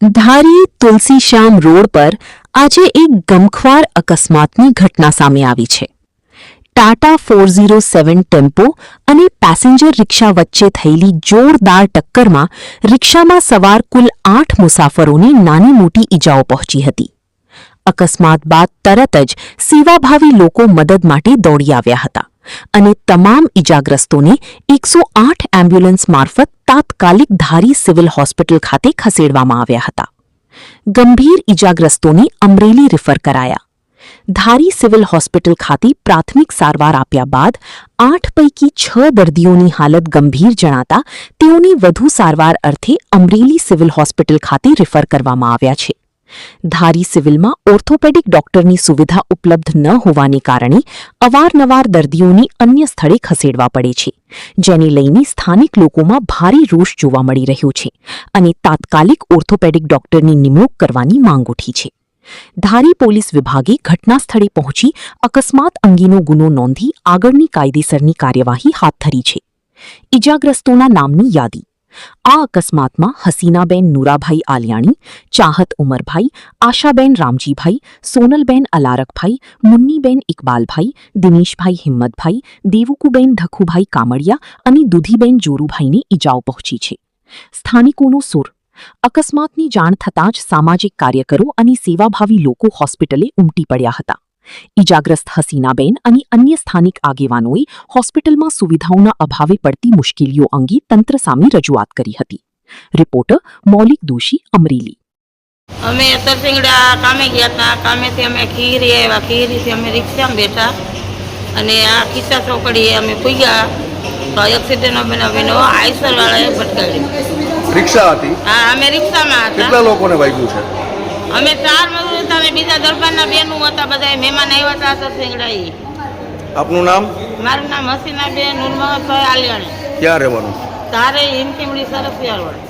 ધારી Tulsishyam road પર આજે એક ગમખ્વાર અકસ્માતની ઘટના સામે આવી છે. ટાટા 407 ટેમ્પો અને પેસેન્જર રિક્ષા વચ્ચે થયેલી જોરદાર ટક્કરમાં રિક્ષામાં સવાર કુલ 8 મુસાફરોને નાની મોટી ઈજાઓ પહોંચી હતી. અકસ્માત બાદ તરત જ સેવાભાવી લોકો મદદ માટે દોડી આવ્યા હતા અને તમામ ઈજાગ્રસ્તોને 108 એમ્બ્યુલન્સ મારફત તાત્કાલિક ધારી સિવિલ હોસ્પિટલ ખાતે ખસેડવામાં આવ્યા હતા. ગંભીર ઈજાગ્રસ્તોને અમરેલી રિફર કરાયા. ધારી સિવિલ હોસ્પિટલ ખાતે પ્રાથમિક સારવાર આપ્યા બાદ 8 પૈકી 6 દર્દીઓની હાલત ગંભીર જણાતા તેઓને વધુ સારવાર અર્થે અમરેલી સિવિલ હોસ્પિટલ ખાતે રિફર કરવામાં આવ્યા છે. ધારી સિવિલમાં ઓર્થોપેડિક ડોક્ટરની સુવિધા ઉપલબ્ધ ન હોવાને કારણે અવારનવાર દર્દીઓને અન્ય સ્થળે ખસેડવા પડે છે, જેને લઈને સ્થાનિક લોકોમાં ભારે રોષ જોવા મળી રહ્યો છે અને તાત્કાલિક ઓર્થોપેડિક ડોક્ટરની નિમણૂક કરવાની માંગ ઉઠી છે. ધારી પોલીસ વિભાગે ઘટના સ્થળે પહોંચી અકસ્માત અંગેનો ગુનો નોંધી આગળની કાયદેસરની કાર્યવાહી હાથ ધરી છે. ઈજાગ્રસ્તોના નામની યાદી: આ અકસ્માતમાં હસીનાબેન નુરાભાઈ આલિયાણી, ચાહત ઉમરભાઈ, આશાબેન રામજીભાઈ, સોનલબેન અલારકભાઈ, મુન્નીબેન ઇકબાલભાઈ, દિનેશભાઈ હિંમતભાઈ, દેવુકુબેન ધખુભાઈ કામડિયા અને દુધીબેન જોરુભાઈને ઈજાઓ પહોંચી છે. સ્થાનિકોનો સૂર: અકસ્માતની જાણ થતાં જ સામાજિક કાર્યકરો અને સેવાભાવી લોકો હોસ્પિટલે ઉમટી પડ્યા હતા. ઈજાગ્રસ્ત હસીનાબેન અને અન્ય સ્થાનિક આગેવાનોએ હોસ્પિટલમાં સુવિધાઓના અભાવે પડતી મુશ્કેલીઓ અંગે તંત્ર સામે રજૂઆત કરી હતી. રિપોર્ટર મૌલિક દોશી, અમરેલી. અમે તરસિંગડા કામે ગયા હતા. કામેથી અમે ખીરી આવ્યા. ખીરીથી અમે રિક્ષામાં બેઠા અને આ ખિસ્સા ચોકડીએ અમે પૂગ્યા તો એક્સિડન્ટનો બનાવીનો આઈસરવાળાએ ભટકાવી. રિક્ષા હતી? હા, અમે રિક્ષામાં હતા. કેટલા લોકોને વાગ્યું છે? અમે 4 મજૂર હતા અને બીજા દરબારના બેનું હતા. બધા મહેમાન આવ્યા હતા તરસિંગડા. આપનું નામ? મારું નામ હસીનાબેન નુરમહતભાઈ આલિયાણી. ક્યાં રહેવાનું? તારે હિમતીમડી સરસિયાર વાળા.